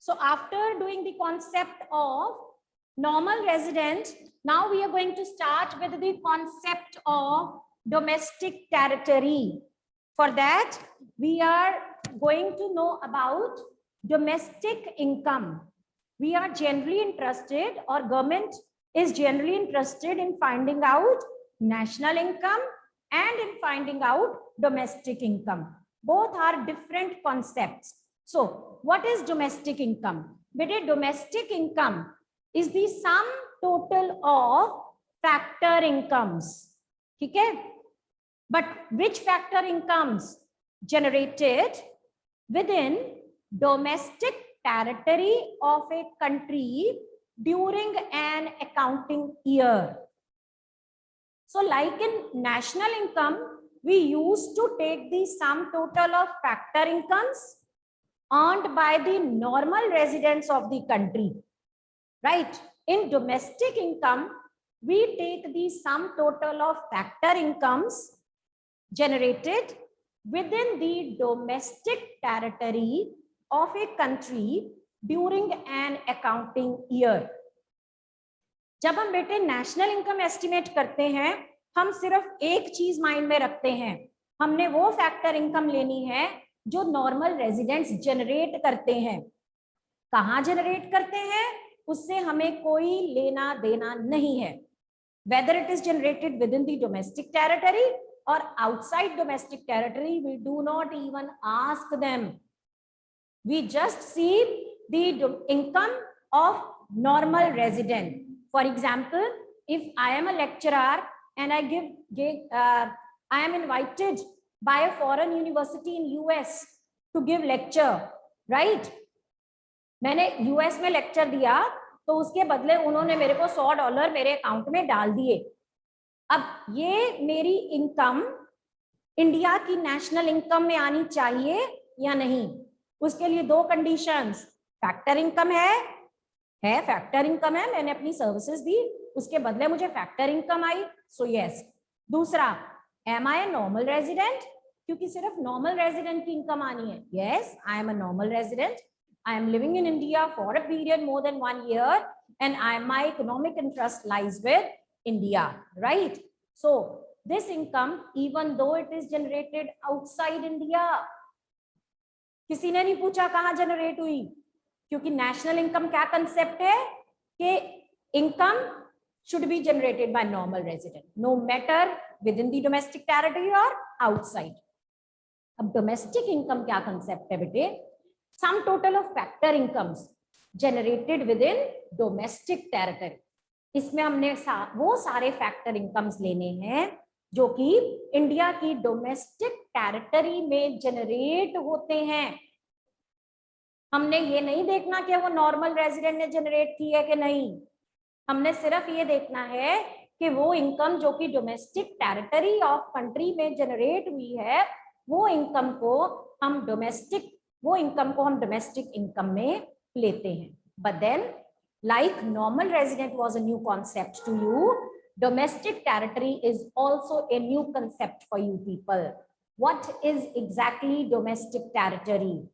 So after doing the concept of normal resident, now we are going to start with the concept of domestic territory. For that, we are going to know about domestic income. We are generally interested, or government is generally interested in finding out national income and in finding out domestic income. Both are different concepts. So what is domestic income? Bete, domestic income is the sum total of factor incomes. Okay? But which factor incomes generated within domestic territory of a country during an accounting year? So like in national income, we used to take the sum total of factor incomes earned by the normal residents of the country, right? In domestic income, we take the sum total of factor incomes generated within the domestic territory of a country during an accounting year. जब हम बेटे national income estimate करते हैं, हम सिर्फ एक चीज mind में रखते हैं, हमने वो फैक्टर इनकम लेनी है जो नॉर्मल रेजिडेंट्स जनरेट करते हैं. कहाँ जनरेट करते हैं उससे हमें कोई लेना देना नहीं है. Whether it is generated within the domestic territory or outside domestic territory, we do not even ask them. We just see the income of normal resident. For example, if I am a lecturer and I am invited by a foreign university in US to give lecture, right? मैंने US में lecture दिया तो उसके बदले उन्होंने मेरे को $100 मेरे अकाउंट में डाल दिए. अब ये मेरी इनकम इंडिया की नेशनल इनकम में आनी चाहिए या नहीं? उसके लिए दो कंडीशंस. फैक्टर इनकम है फैक्टर इनकम है, मैंने अपनी सर्विसेज दी, उसके बदले मुझे फैक्टर इनकम आई, सो यस. दूसरा, am I a normal resident? क्योंकि सिर्फ नॉर्मल रेजिडेंट की इनकम आनी है. Yes, I am a normal resident. I am living in India for a period more than 1 year and my economic interest lies with India, right? So this income, even though it is generated outside India, किसी ने नहीं पूछा कहाँ generate हुई, क्योंकि national income क्या concept है कि income should be generated by normal resident, no matter within the domestic territory or outside. अब डोमेस्टिक इनकम क्या कंसेप्ट है बेटे? Sum total of factor incomes generated within domestic territory. इसमें हमने वो सारे फैक्टर इनकम्स लेने हैं जो कि इंडिया की डोमेस्टिक टेरिटरी में जनरेट होते हैं. हमने ये नहीं देखना कि वो नॉर्मल रेजिडेंट ने जनरेट की है कि नहीं. हमने सिर्फ ये देखना है कि वो इनकम जो कि डोमेस्टिक टेरिटरी ऑफ कंट्री में जनरेट हुई है, वो इनकम को हम डोमेस्टिक इनकम में लेते हैं. But then, like normal resident was a new concept to you, domestic territory is also a new concept for you people. What is exactly domestic territory?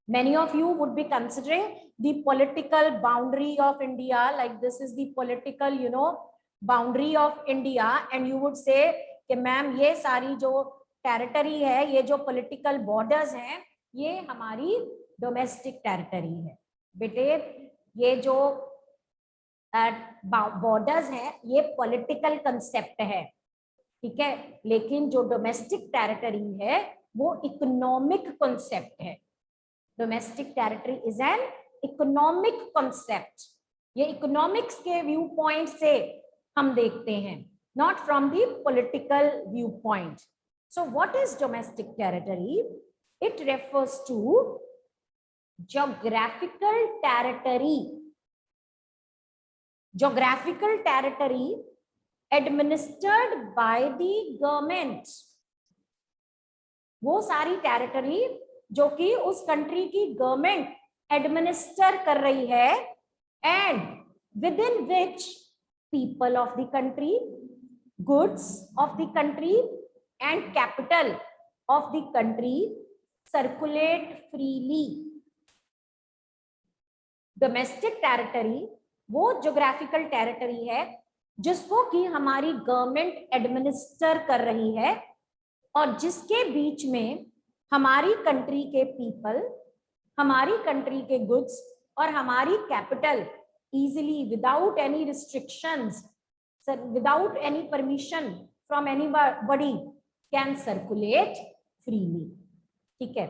Many of you would be considering the political boundary of India, like this is the political, boundary of India, and you would say कि ma'am ये सारी जो territory है, ये जो political borders हैं, ये हमारी डोमेस्टिक टेरिटरी है. बेटे ये जो बॉर्डर्स हैं ये पॉलिटिकल कंसेप्ट है, ठीक है, लेकिन जो डोमेस्टिक टेरिटरी है वो इकोनॉमिक कंसेप्ट है. Domestic territory is an economic concept. ये इकोनॉमिक्स के व्यू पॉइंट से हम देखते हैं, not from the political view point. So what is domestic territory? It refers to geographical territory administered by the government. वो सारी territory जो कि उस कंट्री की गवर्नमेंट एडमिनिस्टर कर रही है, and within which people of the country, goods of the country and capital of the country circulate freely. Domestic territory वो ज्योग्राफिकल टेरिटरी है जिसको कि हमारी गवर्नमेंट एडमिनिस्टर कर रही है और जिसके बीच में हमारी कंट्री के पीपल, हमारी कंट्री के गुड्स और हमारी capital easily without any restrictions, without any permission from anybody can circulate freely. ठीक है.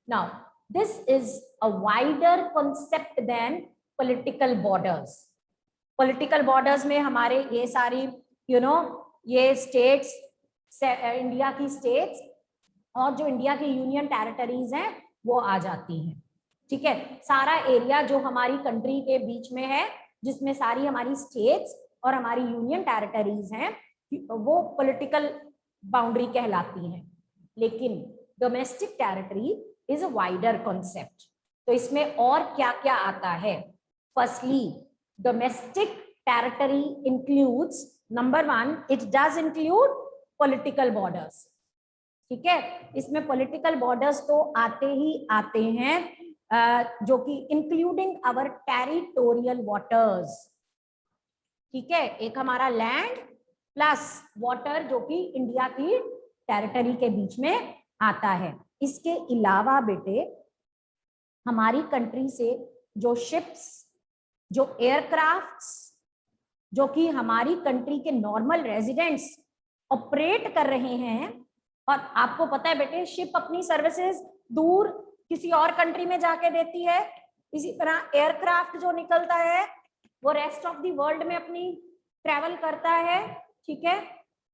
Now this is a wider concept than political borders. Political borders में हमारे ये सारी ये स्टेट्स, इंडिया की स्टेट्स और जो इंडिया की यूनियन टेरिटरीज हैं वो आ जाती हैं. ठीक है. सारा एरिया जो हमारी कंट्री के बीच में है जिसमें सारी हमारी स्टेट्स और हमारी यूनियन टेरिटरीज हैं वो पॉलिटिकल बाउंड्री कहलाती हैं. लेकिन domestic territory is a wider concept. तो इसमें और क्या क्या आता है? Firstly domestic territory includes, number 1, it does include political borders. ठीक है. इसमें पॉलिटिकल बॉर्डर्स तो आते ही आते हैं जो कि इंक्लूडिंग आवर टेरिटोरियल वाटर्स. ठीक है. एक हमारा लैंड प्लस वाटर जो कि इंडिया की टेरिटरी के बीच में आता है. इसके अलावा बेटे हमारी कंट्री से जो शिप्स, जो एयरक्राफ्ट्स जो कि हमारी कंट्री के नॉर्मल रेजिडेंट्स ऑपरेट कर रहे हैं, और आपको पता है बेटे शिप अपनी सर्विसेज दूर किसी और कंट्री में जाके देती है, इसी तरह एयरक्राफ्ट जो निकलता है वो रेस्ट ऑफ द वर्ल्ड में अपनी ट्रेवल करता है. ठीक है.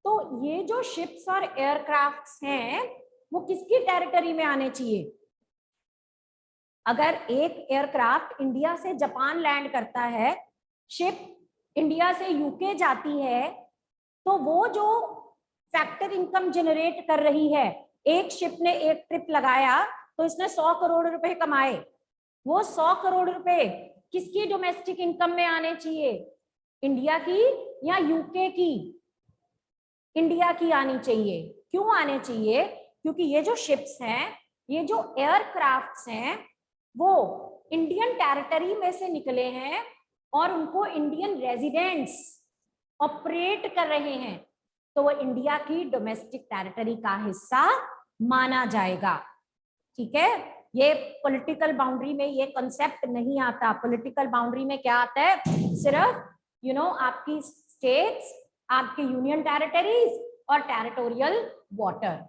तो ये जो शिप्स और एयरक्राफ्ट्स हैं वो किसकी टेरिटरी में आने चाहिए? अगर एक एयरक्राफ्ट इंडिया से जापान लैंड करता है, शिप इंडिया से यूके जाती है, तो वो जो फैक्टर इनकम जनरेट कर रही है, एक शिप ने एक ट्रिप लगाया तो इसने 100 करोड़ रुपए कमाए, वो 100 करोड़ रुपए किसकी डोमेस्टिक इनकम में आने चाहिए? इंडिया की या यूके की? इंडिया की आनी चाहिए. क्यों आने चाहिए? क्योंकि ये जो शिप्स हैं, ये जो एयरक्राफ्ट्स हैं वो इंडियन टेरिटरी में से निकले हैं और उनको इंडियन रेजिडेंट्स ऑपरेट कर रहे हैं, तो वो इंडिया की डोमेस्टिक टेरिटरी का हिस्सा माना जाएगा. ठीक है. ये पॉलिटिकल बाउंड्री में ये कॉन्सेप्ट नहीं आता. पॉलिटिकल बाउंड्री में क्या आता है? सिर्फ आपकी स्टेट्स, आपकी यूनियन टेरिटरीज और टेरिटोरियल वाटर.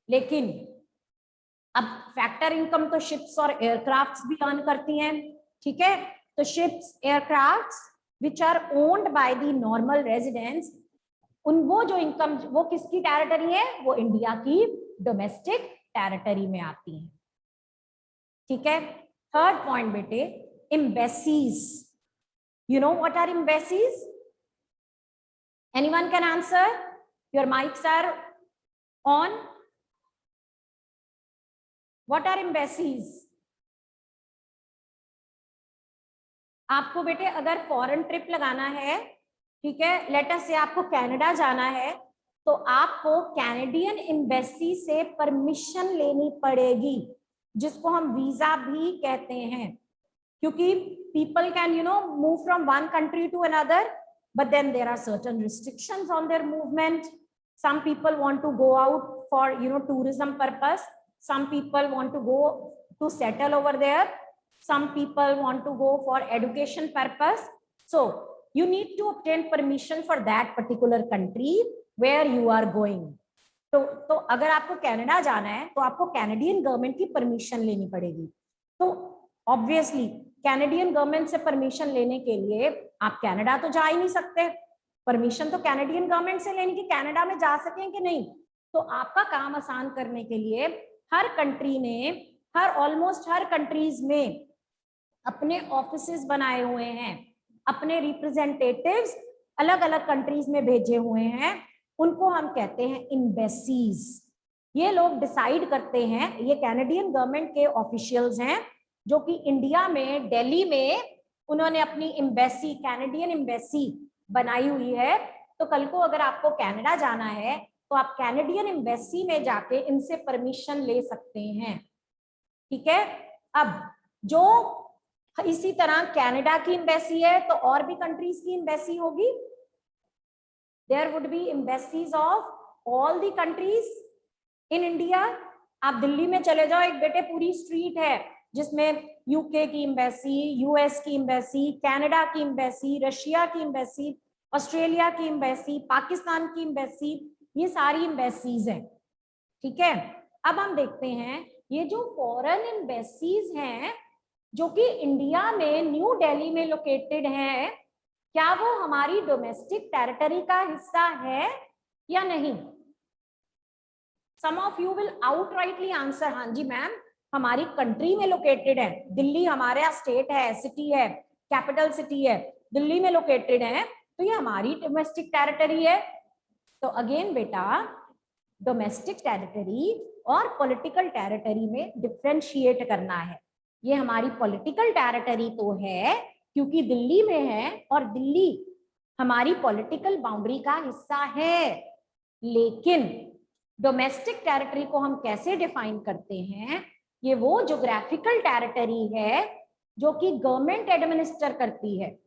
लेकिन अब फैक्टर इनकम तो शिप्स और एयरक्राफ्ट्स भी अर्न करती हैं. ठीक है. तो ships, aircrafts which are owned by the normal residents, वो जो इनकम वो किसकी टेरिटरी है? वो इंडिया की डोमेस्टिक टेरिटरी में आती है. ठीक है. थर्ड पॉइंट बेटे, embassies. You know what are embassies? Anyone can answer? Your mics are on. What are embassies? आपको बेटे अगर फॉरेन ट्रिप लगाना है, ठीक है, लेट अस से आपको कनाडा जाना है, तो आपको कैनेडियन एम्बेसी से परमिशन लेनी पड़ेगी, जिसको हम वीजा भी कहते हैं. क्योंकि people can move from one country to another, but then there are certain restrictions on their movement. Some people want to go out for tourism purpose, some people want to go to settle over there, some people want to go for education purpose. So you need to obtain permission for that particular country where you are going. तो अगर आपको Canada जाना है तो आपको Canadian government की permission लेनी पड़ेगी. तो ऑब्वियसली कैनेडियन गवर्नमेंट से परमिशन लेने के लिए आप कनाडा तो जा ही नहीं सकते. परमिशन तो कैनेडियन गवर्नमेंट से लेनी कि कनाडा में जा सकें कि नहीं. तो आपका काम आसान करने के लिए हर कंट्री ने, ऑलमोस्ट हर कंट्रीज में अपने ऑफिसेस बनाए हुए हैं, अपने रिप्रेजेंटेटिव्स अलग अलग कंट्रीज में भेजे हुए हैं. उनको हम कहते हैं एम्बेसीज. ये लोग डिसाइड करते हैं, ये कैनेडियन गवर्नमेंट के ऑफिशियल्स हैं जो कि इंडिया में, दिल्ली में उन्होंने अपनी एम्बेसी, कैनेडियन एम्बेसी बनाई हुई है. तो कल को अगर आपको कनाडा जाना है तो आप कैनेडियन एम्बेसी में जाके इनसे परमिशन ले सकते हैं. ठीक है. अब जो इसी तरह कनाडा की एम्बेसी है तो और भी कंट्रीज की एम्बेसी होगी. There would be embassies of all the countries in India. आप दिल्ली में चले जाओ, एक बेटे पूरी स्ट्रीट है जिसमें यूके की एम्बेसी, यूएस की एम्बेसी, कनाडा की एम्बेसी, रशिया की एम्बेसी, ऑस्ट्रेलिया की एम्बेसी, पाकिस्तान की एम्बेसी, ये सारी एम्बेसीज हैं. ठीक है. अब हम देखते हैं ये जो फॉरेन एम्बेसीज हैं जो कि इंडिया में न्यू दिल्ली में लोकेटेड हैं, क्या वो हमारी डोमेस्टिक टेरिटरी का हिस्सा है या नहीं? Some of you will outrightly answer हाँ जी मैम, हमारी कंट्री में लोकेटेड है. दिल्ली हमारा स्टेट है, सिटी है, कैपिटल सिटी है, दिल्ली में लोकेटेड है, तो ये हमारी डोमेस्टिक टेरिटरी है. तो अगेन बेटा, डोमेस्टिक टेरिटरी और पॉलिटिकल टेरिटरी में डिफरेंशिएट करना है. ये हमारी पॉलिटिकल टेरिटरी तो है क्योंकि दिल्ली में है और दिल्ली हमारी पॉलिटिकल बाउंड्री का हिस्सा है. लेकिन डोमेस्टिक टेरिटरी को हम कैसे डिफाइन करते हैं? ये वो ज्योग्राफिकल टेरिटरी है जो कि गवर्नमेंट एडमिनिस्टर करती है.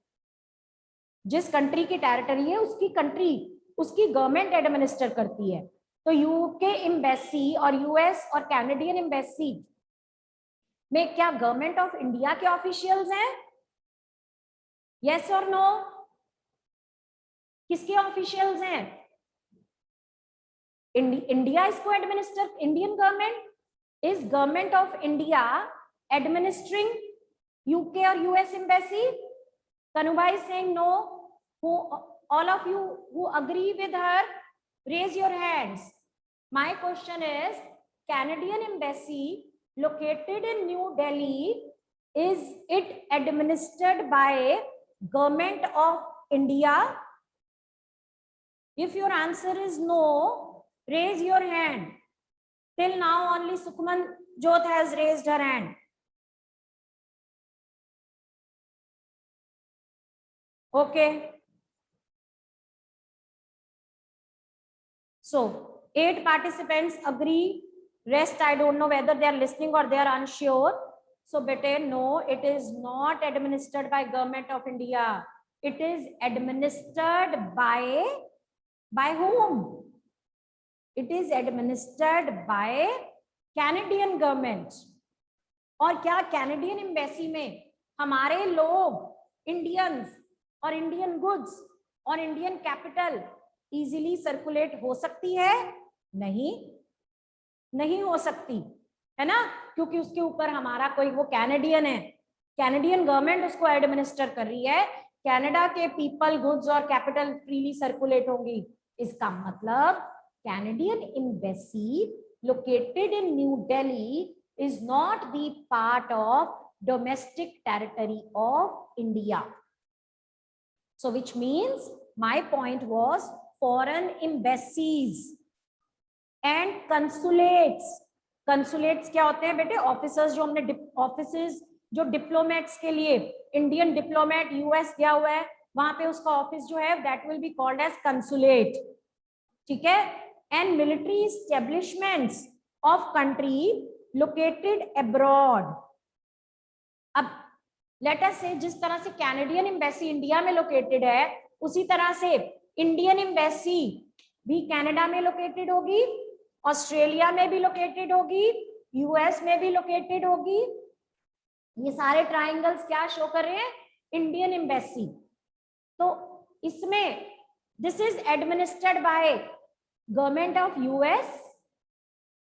जिस कंट्री की टेरिटरी है उसकी गवर्नमेंट एडमिनिस्टर करती है. तो यूके एम्बेसी और यूएस और कैनेडियन एम्बेसी में क्या गवर्नमेंट ऑफ इंडिया के ऑफिशियल्स हैं? यस और नो? किसके ऑफिशियल्स हैं? इंडिया इसको administer, Indian government. Is government of India administering UK और US embassy? Kanubai is saying no. Who, all of you who agree with her, raise your hands. My question is, Canadian embassy located in New Delhi, is it administered by government of India? If your answer is no, raise your hand. Till now only Sukhman Jyot has raised her hand. Okay. So 8 participants agree. Rest I don't know whether they are listening or they are unsure. So bete, no, it is not administered by government of India. It is administered by whom? It is administered by Canadian government. और क्या Canadian embassy में हमारे लोग, Indians और Indian goods और Indian capital easily circulate हो सकती है? नहीं हो सकती है ना, क्योंकि उसके ऊपर हमारा कोई, वो कैनेडियन है, कैनेडियन गवर्नमेंट उसको एडमिनिस्टर कर रही है. कनाडा के पीपल, गुड्स और कैपिटल फ्रीली सर्कुलेट होंगी. इसका मतलब Canadian embassy located in new Delhi is not the part of domestic territory of India. So which means my point was foreign embassies and consulates. Consulates क्या होते हैं बेटे? Officers जो हमने ऑफिसेस जो डिप्लोमेट्स के लिए, इंडियन डिप्लोमेट यूएस गया हुआ है, वहां पे उसका ऑफिस जो है that will be called as consulate. ठीक है. And military establishments of country located abroad. अब लेट अस से जिस तरह से कैनेडियन एम्बेसी इंडिया में लोकेटेड है, उसी तरह से इंडियन एम्बेसी भी कनाडा में लोकेटेड होगी, ऑस्ट्रेलिया में भी लोकेटेड होगी, यूएस में भी लोकेटेड होगी. ये सारे ट्रायंगल्स क्या शो कर रहे हैं? Indian embassy. तो इसमें this is administered by government of US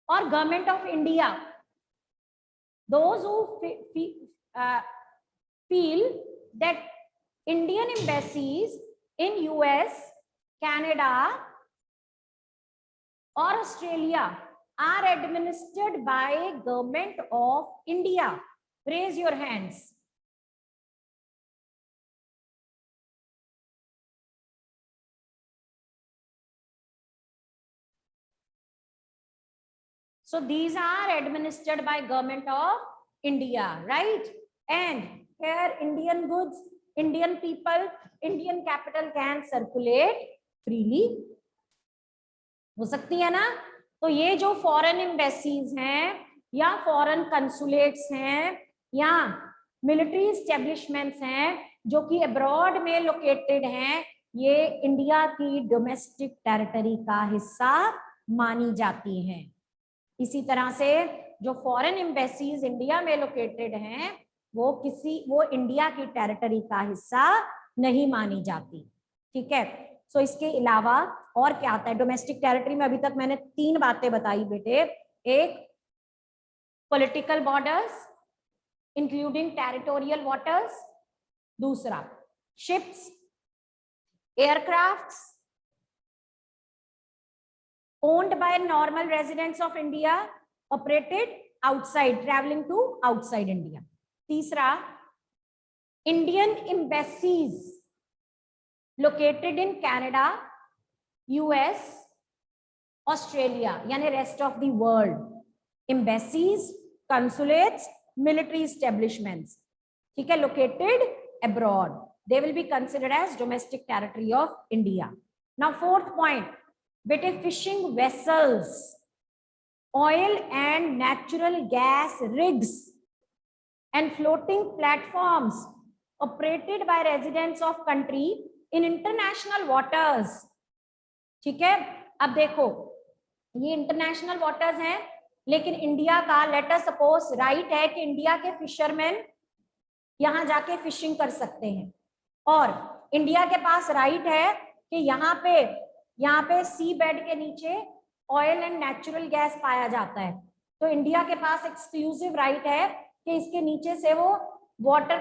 और government of India. Those who feel that Indian embassies in US, Canada or Australia are administered by government of India, raise your hands. So these are administered by government of India, right? And here Indian goods, Indian people, Indian capital can circulate freely. हो सकती है ना? तो ये जो foreign embassies हैं या foreign कंसुलेट्स हैं या मिलिट्री स्टेब्लिशमेंट्स हैं जो कि अब्रॉड में लोकेटेड हैं, ये इंडिया की डोमेस्टिक टेरिटरी का हिस्सा मानी जाती हैं। इसी तरह से जो फॉरेन एम्बेसीज इंडिया में लोकेटेड हैं वो इंडिया की टेरिटरी का हिस्सा नहीं मानी जाती। ठीक है, सो इसके अलावा और क्या आता है डोमेस्टिक टेरिटरी में? अभी तक मैंने 3 बातें बताई बेटे। एक, political borders including territorial waters. दूसरा, ships, aircrafts owned by normal residents of India, operated outside, traveling to outside India. तीसरा, Indian embassies located in Canada, US, Australia, यानी rest of the world. Embassies, consulates, military establishments, ठीक है, located abroad. They will be considered as domestic territory of India. Now, 4th point, बेटे fishing vessels, oil and natural gas rigs and floating platforms operated by residents of country in international waters. ठीक है, अब देखो ये international waters हैं, लेकिन India का let us suppose right है कि इंडिया के फिशरमैन यहां जाके फिशिंग कर सकते हैं, और इंडिया के पास राइट है कि यहाँ पे सी बेड के नीचे ऑयल एंड नेचुरल गैस पाया जाता है, तो इंडिया के पास एक्सक्लूसिव राइट है कि इसके नीचे से वो वाटर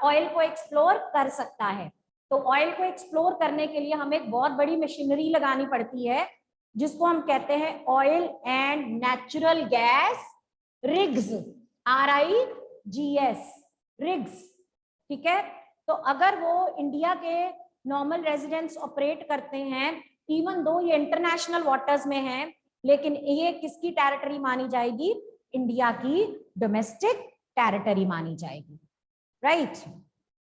ऑयल को एक्सप्लोर कर सकता है। तो ऑयल को एक्सप्लोर करने के लिए हमें एक बहुत बड़ी मशीनरी लगानी पड़ती है जिसको हम कहते हैं oil and natural gas rigs, RIGS, rigs. ठीक है, तो अगर वो इंडिया के नॉर्मल रेजिडेंट्स ऑपरेट करते हैं, इवन दो ये इंटरनेशनल वाटर्स में है, लेकिन ये किसकी टेरिटरी मानी जाएगी? इंडिया की डोमेस्टिक टेरिटरी मानी जाएगी, राइट।